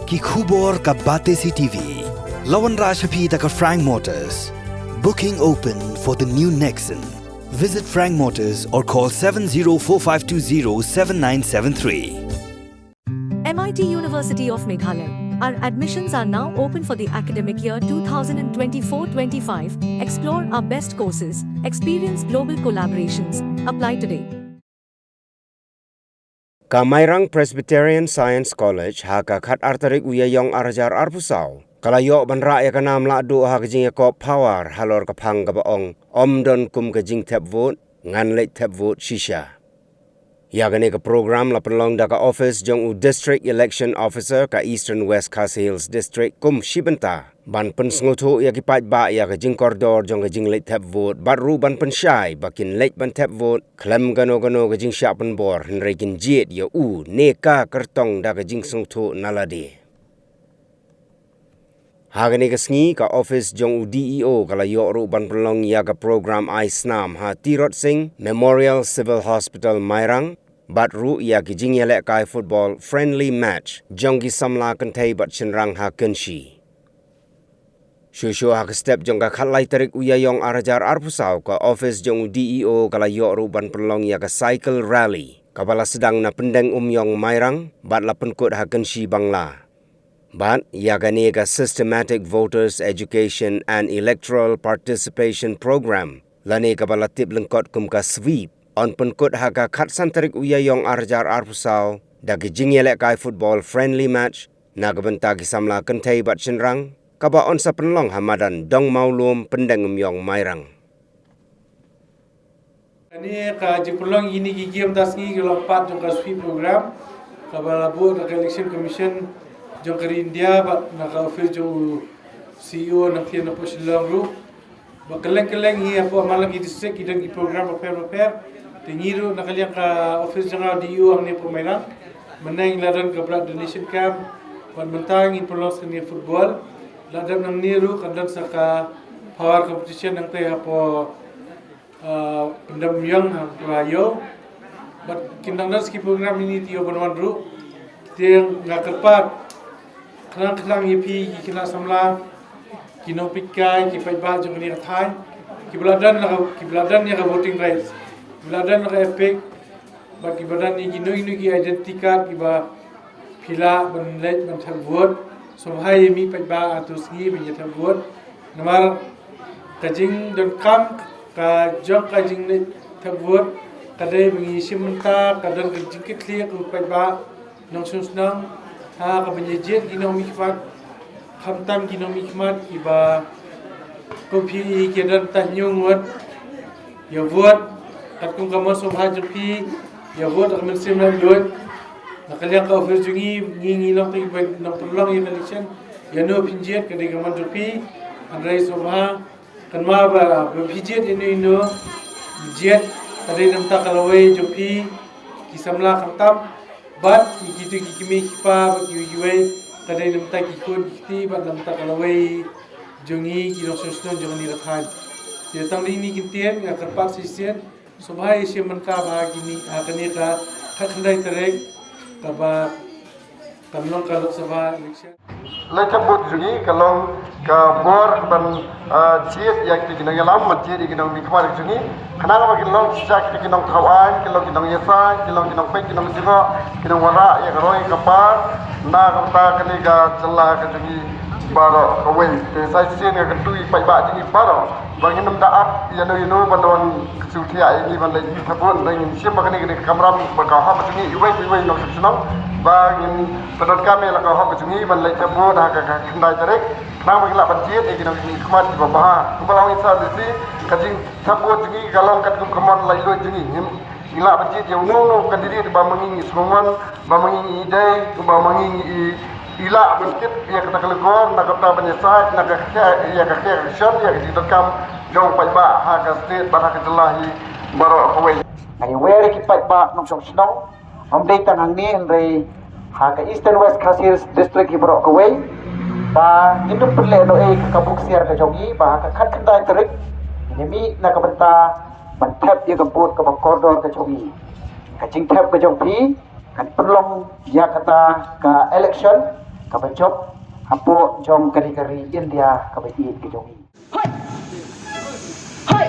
ki khubor ka Bate CTV. Lawan Rashapi taka Frank Motors. Booking open for the new Nexon. Visit Frank Motors or call 7045207973. MIT University of Meghalaya. Our admissions are now open for the academic year 2024-25. Explore our best courses, experience global collaborations. Apply today. Kamairang Presbyterian Science College haka khat artarik uyayong arajar arpusau. Kalayo banra ya kanam la do ha kajing ko power halor kapang kabaong omdon kum kajing tap vote ngan late tap vote shisha. Yagane ka program la penlong da ka office jong u district election officer ka Eastern West Khasi Hills district kum shibenta ban pen sngoto ya ki pat ba ya ka jing koridor jong ka jing late tap vote baru ban pen shai bakin late ban tap vote klem gano ka jing sha pen bor nrekin jet ya u neka kertong da ka jing sngoto nalade. Hagani ka sngi ka office jong u DEO kala yoru ban penlong ya ka program Isnam ha Tirot Singh Memorial Civil Hospital Mairang Batru ya kijing yelek kai football friendly match jonggi samla kantai bat chenrang ha kenshi. Shushu ha step jong ka khatlai tarik uyayong arajar arpusau ka office jong DEO kala yoru ban penlong ya ka cycle rally kabala sedang na pendeng umyong mairang bat la penkut ha kenshi bangla. Bat ya gani ka systematic voters education and electoral participation program lani kabala tip lengkot kum ka sweep on penkut haga khat santarik uyayong arjar arpusau dagi jingyelek kai football friendly match nagabenta gisamla kentai bat chenrang kaba on sa penlong hamadan dong maulum pendeng umyong mairang. Ini ka jipulong ini ki game dasngi ke lompat jong ka sweep program kabala board ka election commission jong ka India ba na ka office jong CEO na tian na posilong ru ba keleng hi apo malang ki district idang ki program repair tingiru nakaliang ka office jong DU ang ni Pumairang menang ladan ka blood donation camp wan mentang in polos ni football ladan nang niru kandan sa ka power competition nang te apo pendam yang rayo but kindang ski program ini tio banwan ru tiang ngakerpat klang yipi kina samla kino pikai ki pai ba jong ni thai ki bladan ya ka voting rights Biladan nak efek, bagi badan ni gino ki identikat kiba pila benlet mentavut, somhai mi peba atau sgi mentavut, namar kajing dan kam ka jok kajing ni tavut, kadai mengisi mentah, kadang kajing kitli ku peba nong susnang, ha ka benjejet gino mikmat, hamtam gino mikmat kiba kopi kedan tanyung wat, ya buat Katung kamar sobha jupi ya vote akan mensimlan duit nakaliang ka office jungi ngingi lang ting nang perlang yung election ya no pinjet kadai kamar jupi andrai sobha kanma ba pinjet ino jet kadai namta kalawai jupi kisamla khatam bat kitu kikimi kipa kiwai kadai namta kikun kiti bat namta kalawai jungi kinok susnon jungi rakhan ya tang ini kintian ngakarpak sisian Subhay siya man ka bahagi kani ka khandai terek kaba kamlong kalok sabha election Leka bot jungi kalong ka bor ban chiet yak ti kinang yalam man chiet kinang mikmar jungi kanang ba kinong sak ti kinong thawan kinong yesa kinong pe kinong singo kinong wara ya roi kapar na kamta kani ga challa ka jungi baro kawai te sai sien ga tui pai ba jungi baro bangin nam daap ya no bandon sutia ini ban lai thabun bangin sim bakani kini kamram baka ha jungi iwai no sunang bangin pedot kami la ka ha jungi ban lai thabun ha ka khandai tarek nang bagla banjit e kinong ni khmat ba ba kubalang isa disi kajing thabun jungi galang kat kumon lai lo jungi ila banjit yang no kadiri ba mangingi suman ba mangingi idai ba mangingi ila bentit ya kata kelegor nak kata penyesat nak ya kakek syar ya didekam jong pai ba ha ka state ba ka jelahi baro kawai ai where ki pai ba nong song snow om dei tanang ni andre ha ka Eastern West Khasi Hills district ki baro kawai ba itu perle no e ka buk siar ka jogi ba ka khat khandai terik ini mi nak benta ban thap ye ka bot ka koridor ka jogi ka jing thap ka jong pi kan perlong ya kata ka election kabajop hapo jong kari-kari India kabai ke jongi. Hai. Hai.